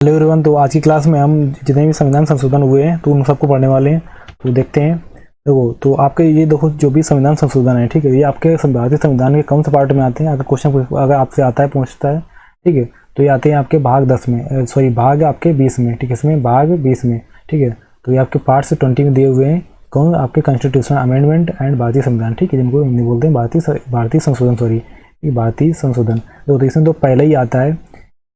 Hello everyone. तो आज की क्लास में हम जितने भी संविधान संशोधन हुए हैं तो उन सबको पढ़ने वाले हैं। तो देखते हैं। देखो तो आपके ये देखो जो भी संविधान संशोधन है, ठीक है, ये आपके भारतीय संविधान के कौन से पार्ट में आते हैं? अगर क्वेश्चन अगर आपसे आता है पूछता है, ठीक है, तो ये आते हैं आपके भाग 10 में, सॉरी भाग आपके 20 में, ठीक है, इसमें भाग 20 में, ठीक है। तो ये आपके पार्ट्स 20 में दिए हुए हैं। कौन? आपके कॉन्स्टिट्यूशन अमेंडमेंट एंड भारतीय संविधान, ठीक है, जिनको हिंदी बोलते हैं भारतीय संशोधन, सॉरी भारतीय संशोधन। तो इसमें तो पहले ही आता है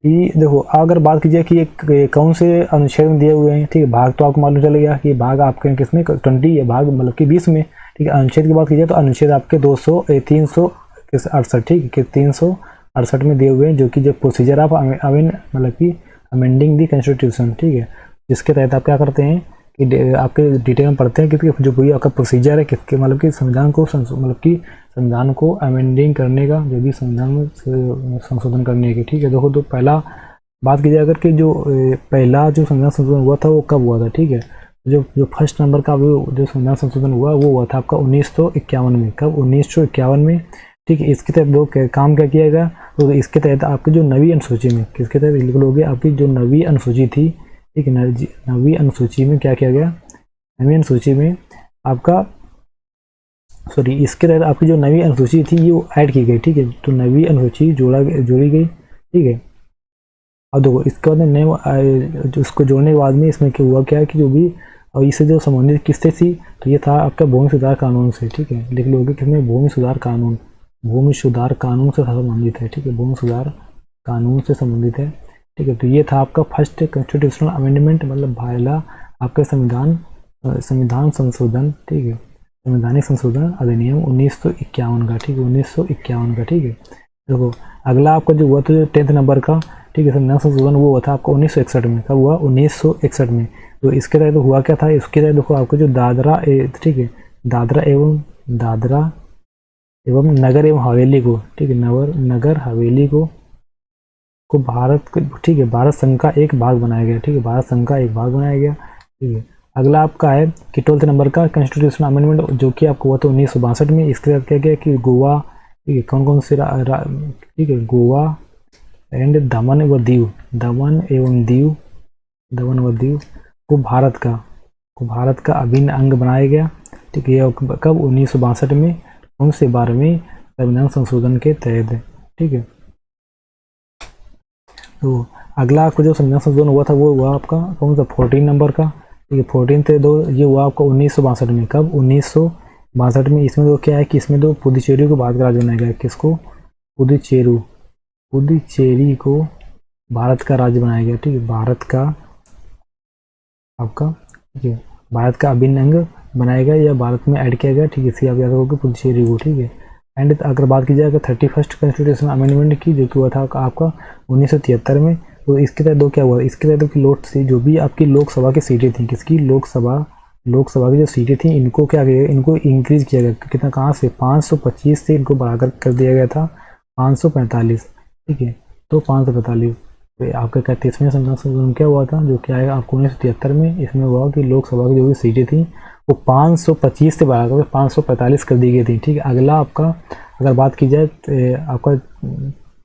कि देखो अगर बात कीजिए कि एक कौन से अनुच्छेद में दिए हुए हैं, ठीक है, भाग तो आपको मालूम चल गया कि भाग आपके किसमें 20 है, भाग मतलब कि 20 में, ठीक है। अनुच्छेद की बात कीजिए तो अनुच्छेद आपके 368, ठीक है, 368 में दिए हुए हैं, जो कि जो प्रोसीजर ऑफ मतलब कि अमेंडिंग दी कॉन्स्टिट्यूशन, ठीक है, जिसके तहत आप क्या करते हैं कि आपके डिटेल में पढ़ते हैं कि जो भी आपका प्रोसीजर है किसके मतलब कि संविधान को मतलब कि संविधान को अमेंडिंग करने का, जो भी संविधान में संशोधन करने की, ठीक है। देखो तो पहला बात की जाए अगर कि जो पहला जो संविधान संशोधन हुआ था वो कब हुआ था, ठीक है। जो फर्स्ट नंबर का जो संविधान संशोधन वो हुआ था आपका 1951 में। कब? 1951 में, ठीक है। इसके तहत दो काम क्या किया गया? तो इसके तहत आपकी जो नवी अनुसूची में, किसके तहत लिख लोगे, आपकी जो नवी अनुसूची थी, ठीक है, नवी अनुसूची में क्या किया गया? नवी अनुसूची में आपका सॉरी इसके तहत आपकी जो नवी अनुसूची थी ये ऐड की गई, ठीक है। तो नवी अनुसूची जोड़ी गई, ठीक है। अब देखो इसके बाद नए उसको जोड़ने के बाद में इसमें क्या हुआ, क्या है कि जो भी और इससे जो संबंधित किससे थी, तो ये था आपका भूमि सुधार कानून से, ठीक है। लिख लोगे किसमें? भूमि सुधार कानून से संबंधित है, ठीक है, भूमि सुधार कानून से संबंधित है, ठीक है। तो ये था आपका फर्स्ट कॉन्स्टिट्यूशनल अमेंडमेंट, मतलब पहला आपका संविधान संशोधन, ठीक है, संवैधानिक संशोधन अधिनियम 1951 का, ठीक है, 1951 का, ठीक है। देखो अगला आपका जो हुआ था जो 10th नंबर का, ठीक है, संविधान संशोधन वो हुआ था आपका 1961 में। कब हुआ? 1961 में। तो इसके तहत हुआ क्या था? इसके तहत देखो आपको जो ठीक है, दादरा एवं नगर एवं हवेली को, ठीक है, नगर हवेली को भारत, ठीक है, भारत संघ का एक भाग बनाया गया, ठीक है, भारत संघ का एक भाग बनाया गया, ठीक है। अगला आपका है कि 12th नंबर का कॉन्स्टिट्यूशनल अमेंडमेंट, जो कि आपको हुआ था 1962 में। इसके साथ क्या किया कि गोवा, ठीक है, कौन से ठीक है, गोवा एंड दमन व दीव को भारत का अभिन्न अंग बनाया गया, ठीक है। कब? 1962 में, कौन से 12वें संविधान संशोधन के तहत, ठीक है। तो अगला आपको जो संविधान संशोधन हुआ था वो हुआ आपका कौन सा? 14 नंबर का, ठीक है, 14 ये हुआ आपका 1962 में। कब? 1962 में। इसमें तो क्या है कि इसमें तो पुदुचेरी को भारत का राज्य बनाया गया। किसको? पुदुचेरी को भारत का राज्य बनाया गया, ठीक है, भारत का आपका, ठीक है, भारत का अभिन्न अंग बनाया गया या भारत में ऐड किया गया, ठीक है। इसी आप याद रखोगे पुदुचेरी को, ठीक है। एंड अगर बात की जाए 31st कॉन्स्टिट्यूशन अमेंडमेंट की, जो कि हुआ था आपका 1973 में। तो इसके तहत दो क्या हुआ? इसके तहत की लोक से जो भी आपकी लोकसभा की सीटें थी, किसकी? लोकसभा की जो सीटें थी इनको क्या किया गया? इनको इंक्रीज किया गया। कितना? कहाँ से? 525 से इनको बढ़ाकर कर दिया गया था 545, ठीक है। तो 545 तो आपका 31वें संविधान संशोधन क्या हुआ था, जो क्या है आपको 1973 में। इसमें हुआ कि लोकसभा की जो भी सीटें थी वो 525 से बढ़ाकर 545 कर दी गई थी, ठीक है। अगला आपका अगर बात की जाए आपका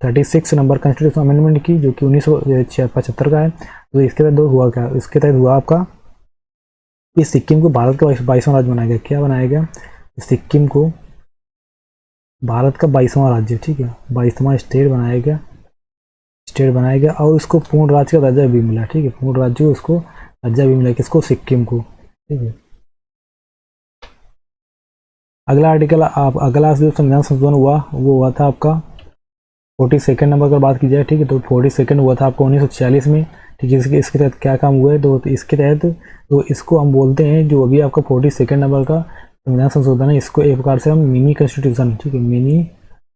36 नंबर कॉन्स्टिट्यूशन अमेंडमेंट की, जो कि 1975 का है। तो इसके तहत हुआ क्या? इसके तहत हुआ आपका इस सिक्किम को भारत का 22वां राज्य बनाया गया। क्या बनाया गया? सिक्किम को भारत का 22वां राज्य, ठीक है, 22वां स्टेट बनाया गया और उसको पूर्ण राज्य का दर्जा भी मिला, ठीक है, पूर्ण राज्य को उसको दर्जा भी मिला। किसको? सिक्किम को, ठीक है। अगला आर्टिकल अगला जो संविधान संशोधन हुआ वो हुआ था आपका 42 नंबर पर बात की जाए, ठीक है। तो 42 हुआ था आपको 1946 में, ठीक है। इसके तहत क्या काम हुआ है? तो इसके तहत तो इसको हम बोलते हैं, जो अभी आपका 42 नंबर का संविधान संशोधन है, इसको एक प्रकार से हम मिनी कॉन्स्टिट्यूशन, ठीक है, मिनी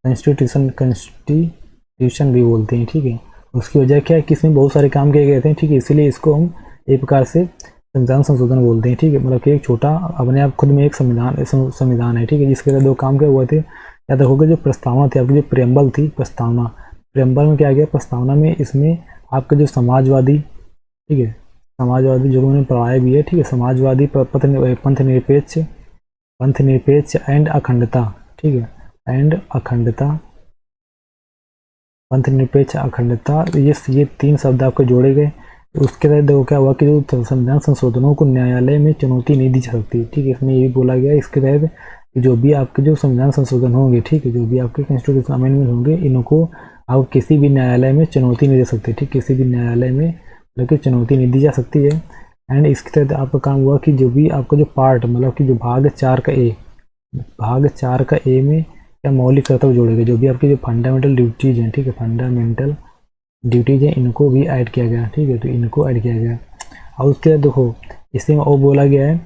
कॉन्स्टिट्यूशन भी बोलते हैं, ठीक है। उसकी वजह क्या है कि इसमें बहुत सारे काम किए गए थे, ठीक है, इसीलिए इसको हम एक प्रकार से संविधान संशोधन बोलते हैं, ठीक है। मतलब कि एक छोटा अपने आप खुद में एक संविधान है, ठीक है, जिसके तहत दो काम क्या हुए थे। याद रखोगे जो प्रस्तावना थी आपकी, जो प्रेम्बल थी, प्रेम्बल में क्या गया? प्रस्तावना में इसमें आपके जो समाजवादी, ठीक है, समाजवादी जो उन्होंने पढ़ाया भी है, ठीक है, समाजवादी पंथ निरपेक्ष एंड अखंडता, ठीक है, एंड अखंडता, पंथ निरपेक्ष अखंडता, ये 3 शब्द आपको जोड़े गए, तो उसके तहत देखो क्या हुआ कि जो संविधान संशोधनों को न्यायालय में चुनौती नहीं दी जा सकती, ठीक है। इसमें ये भी बोला गया इसके तहत कि जो भी आपके जो संविधान संशोधन होंगे, ठीक है, जो भी आपके कॉन्स्टिट्यूशन अमेंडमेंट होंगे, इनको आप किसी भी न्यायालय में चुनौती नहीं दे सकते, ठीक, किसी भी न्यायालय में मतलब कि चुनौती नहीं दी जा सकती है। एंड इसके तहत आपका काम हुआ कि जो भी आपका जो पार्ट मतलब कि जो भाग 4 का ए में क्या मौलिक कर्तव्य जोड़े गए, जो भी आपकी जो फंडामेंटल ड्यूटीज हैं, ठीक है, फंडामेंटल ड्यूटीज हैं, इनको भी ऐड किया गया, ठीक है, तो इनको ऐड किया गया। और उसके बाद देखो इसमें और बोला गया है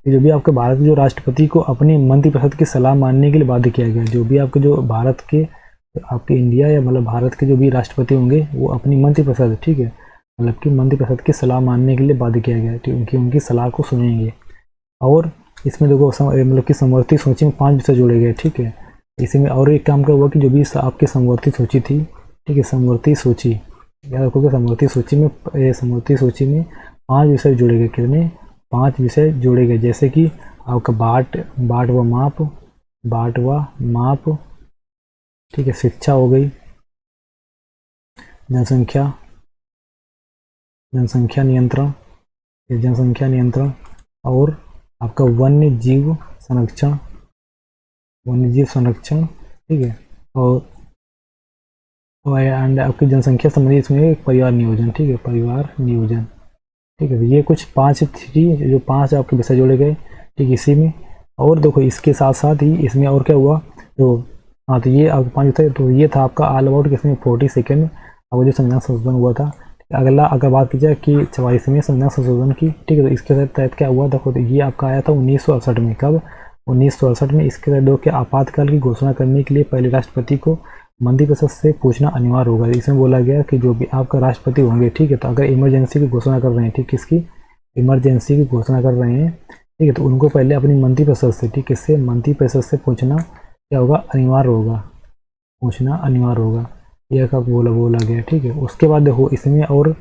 कि जो भी आपके भारत के जो राष्ट्रपति को अपनी मंत्रिपरिषद की सलाह मानने के लिए बाध्य किया गया। जो भी आपके जो भारत के आपके इंडिया या मतलब भारत के जो भी राष्ट्रपति होंगे वो अपनी मंत्रिपरिषद, ठीक है, मतलब कि मंत्रिपरिषद की सलाह मानने के लिए बाध्य किया गया, ठीक है, उनकी सलाह को सुनेंगे। और इसमें देखो मतलब कि समवर्ती सूची में 5 विषय जोड़े गए, ठीक है। इसी में और एक काम का हुआ कि जो भी आपकी समवर्ती सूची थी, ठीक है, समवर्ती सूची याद रखोगे, समवर्ती सूची में 5 विषय जोड़े गए। कितने? 5 विषय जोड़े गए, जैसे कि आपका बाट व माप, ठीक है, शिक्षा हो गई, जनसंख्या नियंत्रण और आपका वन्य जीव संरक्षण, ठीक है, और आपकी जनसंख्या संबंधी इसमें एक परिवार नियोजन, ठीक है, ठीक है। ये कुछ 5 थी जो 5 आपके विषय जोड़े गए, ठीक, इसी में। और देखो इसके साथ साथ ही इसमें और क्या हुआ, तो हाँ, तो ये आपके 5 विषय, तो ये था आपका ऑल अबाउट किसमें 42 आपका जो संविधान संशोधन हुआ था। अगला अगर बात की जाए कि 44वें संविधान संशोधन की, ठीक है, तो इसके तहत क्या हुआ, देखो तो ये आपका आया था 1968 में। कब? 1968 में। इसके तहत दो के आपातकाल की घोषणा करने के लिए पहले राष्ट्रपति को मंत्रिपरिषद से पूछना अनिवार्य होगा। इसमें बोला गया कि जो भी आपका राष्ट्रपति होंगे, ठीक है, तो अगर इमरजेंसी की घोषणा कर रहे हैं, ठीक, किसकी इमरजेंसी की घोषणा कर रहे हैं, ठीक है, तो उनको पहले अपनी मंत्रिपरिषद से, ठीक, किससे मंत्रिपरिषद से पूछना क्या होगा, अनिवार्य होगा, पूछना अनिवार्य होगा, यह का बोला गया, ठीक है। उसके बाद देखो इसमें और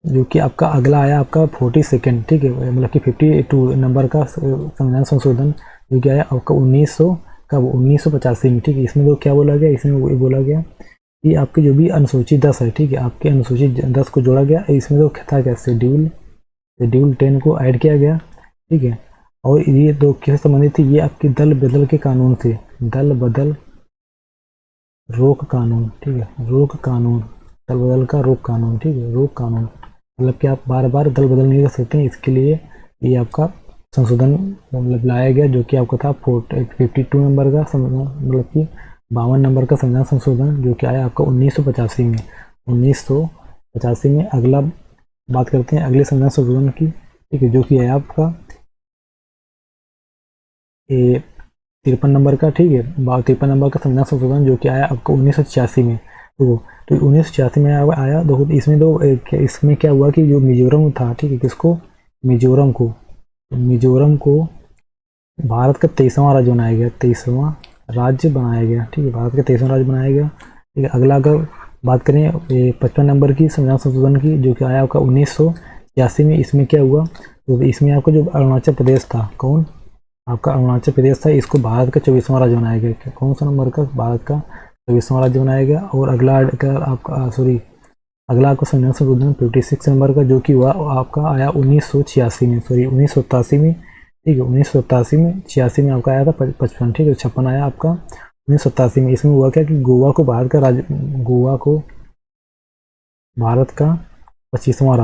जो कि आपका अगला आया आपका 42, ठीक है, मतलब कि 52 नंबर का संविधान संशोधन जो कि आया आपका 1985 में, ठीक है। इसमें तो क्या बोला गया, इसमें वो बोला गया कि आपकी जो भी अनुसूची 10 है, ठीक है, आपके अनुसूची 10 को जोड़ा गया। इसमें तो था क्या, शेड्यूल 10 को ऐड किया गया, ठीक है। और ये दो किससे संबंधित थी, ये आपकी दल बदल के कानून से, दल बदल रोक कानून, ठीक है, रोक कानून, दल बदल का रोक कानून, ठीक है, रोक कानून, मतलब कि आप बार बार दल बदल नहीं कर सकते हैं, इसके लिए ये आपका संशोधन मतलब लाया गया, जो कि आपका था 52 नंबर का मतलब कि 52 नंबर का संविधान संशोधन, जो कि आया आपका 1985 में। 1985 में अगला बात करते हैं अगले संविधान संशोधन की, ठीक है, जो कि आया आपका 53 नंबर का, ठीक है, 53 नंबर का संविधान संशोधन, जो कि आया आपको 1986 में। तो 1986 में आया। देखो इसमें तो इसमें क्या हुआ कि जो मिजोरम था, ठीक है, किसको, मिजोरम को भारत का 23वां राज्य बनाया गया, 23वां राज्य बनाया गया, ठीक है, भारत का 23वां राज्य बनाया गया, ठीक है। अगला अगर बात करें 55 नंबर की संविधान संशोधन की, जो कि आया आपका 1986 में। इसमें क्या हुआ, तो इसमें आपका जो अरुणाचल प्रदेश था, कौन, आपका अरुणाचल प्रदेश था, इसको भारत का 24वां राज्य बनाया गया। कौन सा नंबर का, भारत का 24वां राज्य बनाया गया। और अगला आपका संविधान संशोधन 56 नंबर का, जो कि हुआ आपका आया 1986 में, 1987 में, ठीक है, 1987 में, 86 में आपका आया था 55, ठीक है, 56 आया आपका 1987 में। इसमें हुआ क्या कि गोवा को भारत का 25वां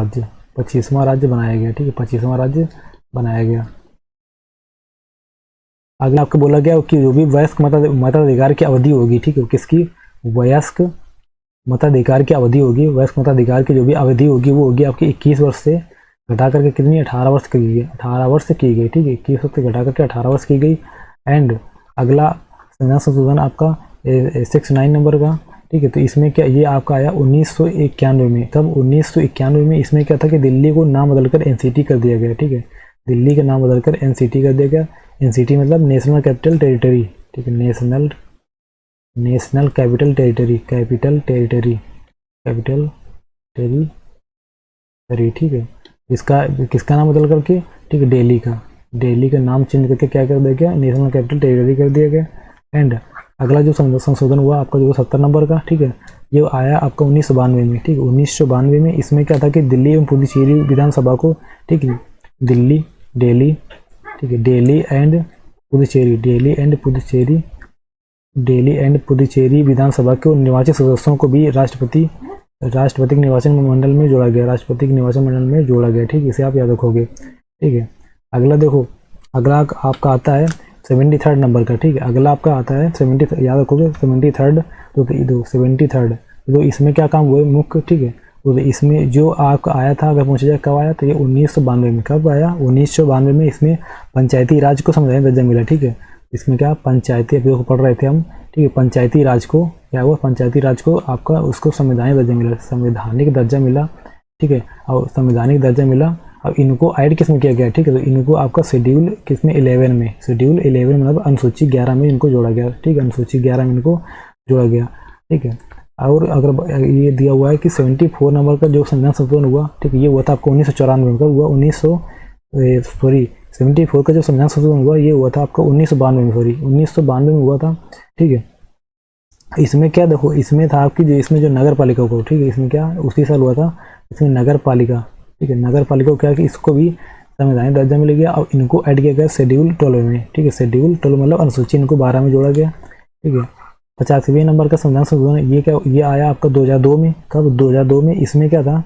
राज्य बनाया गया, ठीक है, 25वां राज्य बनाया गया। अगला आपको बोला गया कि जो भी वयस्क मताधिकार की अवधि होगी, ठीक है, किसकी, वयस्क मताधिकार की अवधि होगी, वयस्क मताधिकार की जो भी अवधि होगी वो होगी आपकी 21 वर्ष से घटा करके कितनी, 18 वर्ष की गई, 18 वर्ष की गई, ठीक है, 21 वर्ष से घटा करके 18 वर्ष की गई। एंड अगला संविधान संशोधन आपका 69 नंबर का, ठीक है, तो इसमें क्या, ये आपका आया 1991 में। कब, 1991 में। इसमें क्या था कि दिल्ली को नाम बदलकर एनसीटी कर दिया गया, ठीक है, दिल्ली का नाम बदलकर एनसीटी कर दिया गया। एनसीटी मतलब नेशनल कैपिटल टेरिटरी, ठीक है, नेशनल कैपिटल टेरिटरी, ठीक है। किसका नाम बदल करके, ठीक है, दिल्ली का नाम चेंज करके क्या कर दिया गया, नेशनल कैपिटल टेरिटरी कर दिया गया। एंड अगला जो संशोधन हुआ आपका जो 70 नंबर का, ठीक है, ये आया आपका 1992 में, ठीक है। 1992 में इसमें क्या था कि दिल्ली एवं पुडुचेरी विधानसभा को, ठीक है, दिल्ली दिल्ली ठीक है, दिल्ली एंड पुडुचेरी, दिल्ली एंड पुडुचेरी विधानसभा के निर्वाचित सदस्यों को भी राष्ट्रपति के निर्वाचन मंडल में जोड़ा गया, राष्ट्रपति के निर्वाचन मंडल में जोड़ा गया, ठीक है। इसे आप याद रखोगे, ठीक है। अगला देखो, अगला आपका आता है 73rd नंबर का, ठीक है। अगला आपका आता है 70, याद रखोगे 73rd, तो 73rd, तो इसमें क्या काम हुआ मुख्य, ठीक है। तो इसमें जो आपका आया था, अगर पूछा जाए कब आया, तो ये 1992 में। कब आया? 1992 में। इसमें पंचायती राज को संवैधानिक दर्जा मिला, ठीक है। इसमें क्या पंचायती, अभी पढ़ रहे थे हम, ठीक है। पंचायती राज को क्या हुआ, पंचायती राज को आपका उसको संवैधानिक दर्जा मिला, संवैधानिक दर्जा मिला, ठीक है। और संवैधानिक दर्जा मिला, अब इनको ऐड किस में किया गया, ठीक है। तो इनको आपका शेड्यूल किसमें 11 में, शेड्यूल 11 मतलब अनुसूची 11 में इनको जोड़ा गया, ठीक है। अनुसूची 11 में इनको जोड़ा गया, ठीक है। और अगर ये दिया हुआ है कि 74 नंबर का जो संविधान संशोधन हुआ, ठीक है, ये हुआ था आपको 1994 में। कब हुआ? 74 का जो संविधान संशोधन हुआ ये हुआ था आपका 1992 में, 1992 में हुआ था, ठीक है। इसमें क्या देखो, इसमें था आपकी जो इसमें जो नगर पालिका को, ठीक है, इसमें क्या उसी साल हुआ था, इसमें नगर पालिका, ठीक है, नगर पालिका को क्या कि इसको भी संवैधानिक दर्जा मिल गया और इनको ऐड किया गया शेड्यूल 12 में, ठीक है। शेड्यूल 12 मतलब अनुसूची इनको 12 में जोड़ा गया, ठीक है। 85वें नंबर का संविधान संशोधन ये क्या, ये आया आपका 2002 में। कब? 2002 में। इसमें क्या था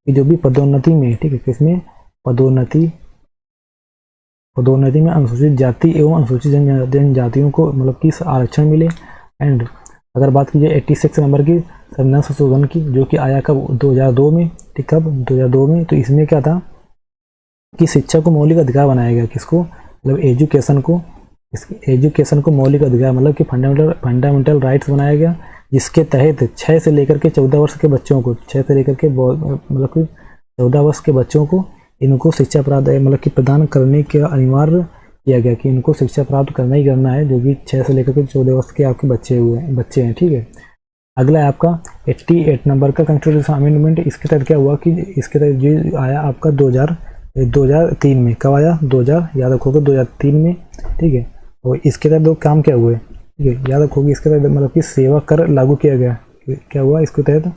कि जो भी पदोन्नति में, ठीक है, किसमें पदोन्नति में अनुसूचित जाति एवं अनुसूचित जनजातियों को मतलब कि आरक्षण मिले। एंड अगर बात की जाए 86 नंबर की संविधान संशोधन की, जो कि आया कब? 2002 में, ठीक। कब? 2002 में। तो इसमें क्या था कि शिक्षा को मौलिक अधिकार बनाया गया, किसको? मतलब एजुकेशन को, एजुकेशन को मौलिक अधिकार मतलब कि फंडामेंटल राइट्स बनाया गया, जिसके तहत 6 से लेकर के 14 वर्ष के बच्चों को, 6 से लेकर के मतलब कि 14 वर्ष के बच्चों को इनको शिक्षा प्राप्त मतलब कि प्रदान करने के अनिवार्य किया गया कि इनको शिक्षा प्राप्त करना ही करना है, जो कि 6 से लेकर के 14 वर्ष के आपके बच्चे हैं, ठीक है। अगला है आपका 88 नंबर का कॉन्स्टिट्यूशन अमेंडमेंट। इसके तहत क्या हुआ कि इसके तहत जो आया आपका 2003 में। कब आया? 2000, याद रखोगे 2003 में, ठीक है। और इसके तहत दो काम क्या हुए, ठीक है, याद रखोगे। इसके तहत मतलब कि सेवा कर लागू किया गया। क्या हुआ इसके तहत?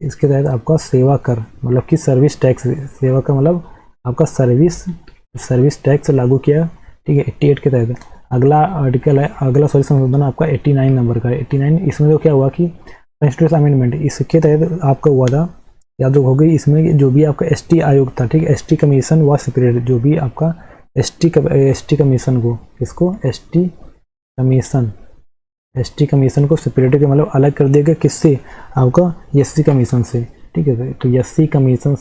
इसके तहत आपका सेवा कर मतलब कि सर्विस टैक्स, सेवा का मतलब आपका सर्विस टैक्स लागू किया, ठीक है, 88 के तहत। अगला आर्टिकल है, अगला संशोधन आपका 89 नंबर का है, 89। इसमें तो क्या हुआ कि कॉन्स्टिट्यूशन अमेंडमेंट, इसके तहत आपका हुआ था, याद रखोगे। इसमें जो भी आपका एसटी आयोग था, ठीक है, एसटी कमीशन व सेपरेट, जो भी आपका एसटी कमीशन को, किसको? एसटी कमीशन को सेपरेट के मतलब अलग कर दिया गया, किससे? आपका एससी कमीशन से, ठीक है। तो एससी कमीशन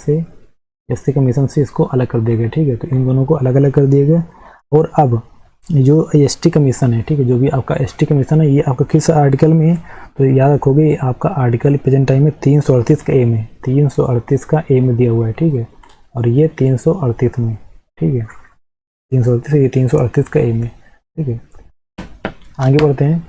से इसको अलग कर दिया गया, ठीक है। तो इन दोनों को अलग अलग कर दिया गया। और अब जो एसटी कमीशन है, ठीक है, जो भी आपका एसटी कमीशन है, ये आपका किस आर्टिकल में है? तो याद रखोगे आपका आर्टिकल प्रेजेंट टाइम में 338 का ए में, 338 का ए में दिया हुआ है, ठीक है। और ये 338 में, ठीक है, 338, ये 338 का ए में, ठीक है। आगे बढ़ते हैं।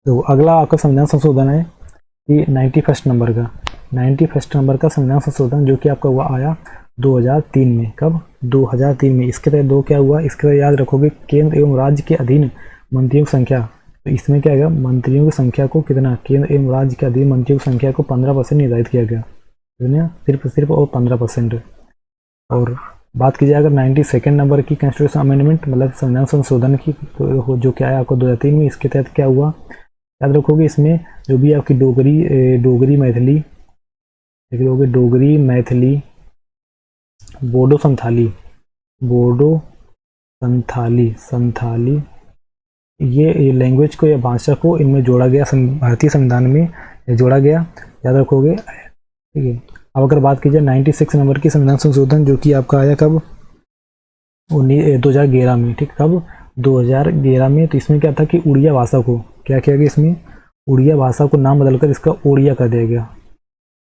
तो अगला आपका संविधान संशोधन है कि 91 नंबर का, 91 नंबर का संविधान संशोधन, जो कि आपका हुआ आया 2003 में। कब? 2003 में। इसके तहत दो क्या हुआ, इसके तहत याद रखोगे केंद्र एवं राज्य के अधीन मंत्रियों की संख्या। तो इसमें क्या है, मंत्रियों की संख्या को कितना, केंद्र एवं राज्य के अधीन मंत्रियों की संख्या को 15% निर्धारित किया गया, सिर्फ और 15%। और बात की जाए अगर 92 नंबर की कॉन्स्टिट्यूशन अमेंडमेंट मतलब संविधान संशोधन की, तो जो क्या है आपको 2003 में। इसके तहत क्या हुआ, याद रखोगे, इसमें जो भी आपकी डोगरी मैथिली, बोडो संथाली ये लैंग्वेज को या भाषा को इनमें जोड़ा गया, भारतीय संविधान में जोड़ा गया, याद रखोगे, ठीक है। अब अगर बात की जाए 96 नंबर की संविधान संशोधन, जो कि आपका आया कब? 2011 में, ठीक। कब? 2011 में। तो इसमें क्या था कि उड़िया भाषा को क्या किया गया, इसमें उड़िया भाषा को नाम बदलकर इसका ओडिया कर दिया गया,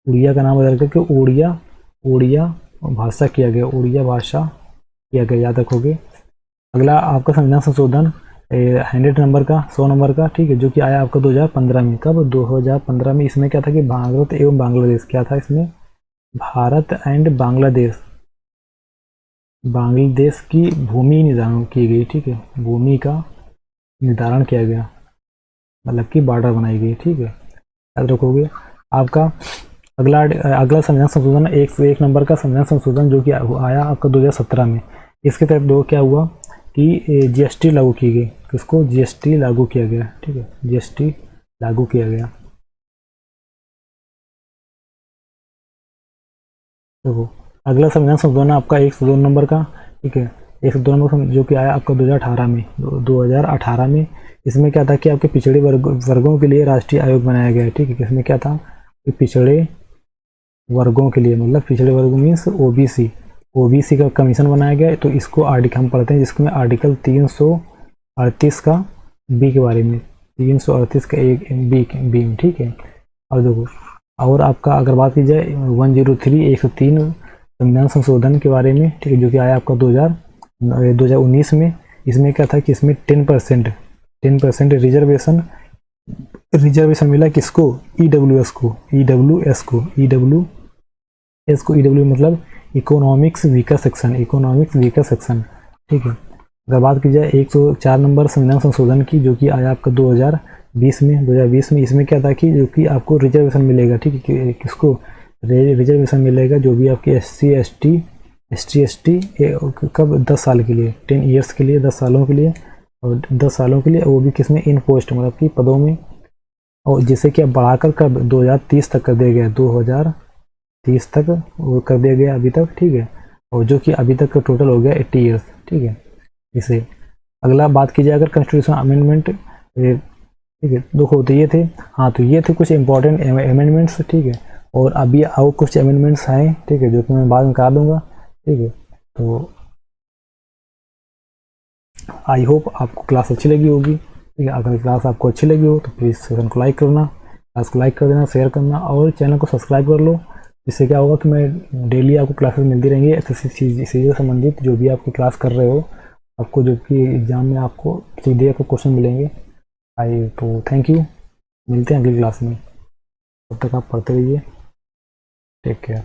उड़िया का नाम बदल करके ओडिया भाषा किया गया, ओडिया भाषा किया गया, याद रखोगे। अगला आपका संविधान संशोधन 100 नंबर का, 100 नंबर का, ठीक है, जो कि आया आपका 2015 में। कब? 2015 में। इसमें क्या था कि भारत एवं बांग्लादेश, क्या था इसमें? भारत एंड बांग्लादेश की भूमि निर्धारण की गई, ठीक है, भूमि का निर्धारण किया गया, मतलब कि बॉर्डर बनाई गई, ठीक है। याद रखोगे। आपका अगला अगला संविधान संशोधन 101 नंबर का संविधान संशोधन जो कि आया आपका 2017 में। इसके तहत दो क्या हुआ कि जीएसटी लागू की गई। किसको? जीएसटी लागू किया गया, ठीक है, जीएसटी लागू किया गया। देखो अगला संविधान संशोधन आपका 102 नंबर का, ठीक है, 102 नंबर जो कि आया आपका 2018 में, 2018 में। इसमें क्या था कि आपके पिछड़े वर्गों के लिए राष्ट्रीय आयोग बनाया गया, ठीक है। इसमें क्या था कि पिछड़े वर्गों के लिए, मतलब पिछड़े वर्ग मीन्स ओबीसी, ओबीसी का कमीशन बनाया गया है। तो इसको आर्टिकल हम पढ़ते हैं, जिसमें आर्टिकल 338 का बी के बारे में, 338 का एक बी में, ठीक है। और देखो और आपका अगर बात की जाए 103 संविधान संशोधन के बारे में, ठीक है, जो कि आया आपका 2019 में। इसमें क्या था कि इसमें 10% रिजर्वेशन मिला किसको? ईडब्ल्यूएस को मतलब इकोनॉमिक्स वीकर सेक्शन, ठीक है। अगर बात की जाए 104 नंबर संविधान संशोधन की, जो कि आया आपका 2020 में। इसमें क्या था कि जो कि आपको रिजर्वेशन मिलेगा, ठीक है, किसको? रिजर्वेशन मिलेगा जो भी आपके ST कब? 10 साल के लिए, 10 ईयर्स के लिए, 10 सालों के लिए, और 10 सालों के लिए, वो भी किसमें? इन पोस्ट, मतलब कि पदों में। और जिसे कि अब बढ़ाकर कब? 2030 तक कर दिया गया, 2030 तक वो कर दिया गया अभी तक, ठीक है। और जो कि अभी तक का टोटल हो गया 80 ईयर्स, ठीक है। इसे अगला बात की जाए अगर कॉन्स्टिट्यूशन अमेंडमेंट, ठीक है, देखो तो ये थे, हाँ, तो ये थे कुछ इंपॉर्टेंट अमेंडमेंट्स, ठीक है। और अभी और कुछ अमेंडमेंट्स हैं, ठीक है, जो कि मैं बाद में करा दूंगा, ठीक है। तो आई होप आपको क्लास अच्छी लगी होगी, ठीक है। अगर क्लास आपको अच्छी लगी हो तो प्लीज़ सेशन को लाइक करना, क्लास को लाइक कर देना, शेयर करना, और चैनल को सब्सक्राइब कर लो। इससे क्या होगा कि मैं डेली आपको क्लासेस मिलती रहेंगी एसएससी चीज़ से संबंधित, जो भी आपकी क्लास कर रहे हो, आपको जो कि एग्जाम में आपको सीधे आपको क्वेश्चन मिलेंगे। तो थैंक यू, मिलते हैं अगली क्लास में, तब तक आप पढ़ते रहिए, टेक केयर।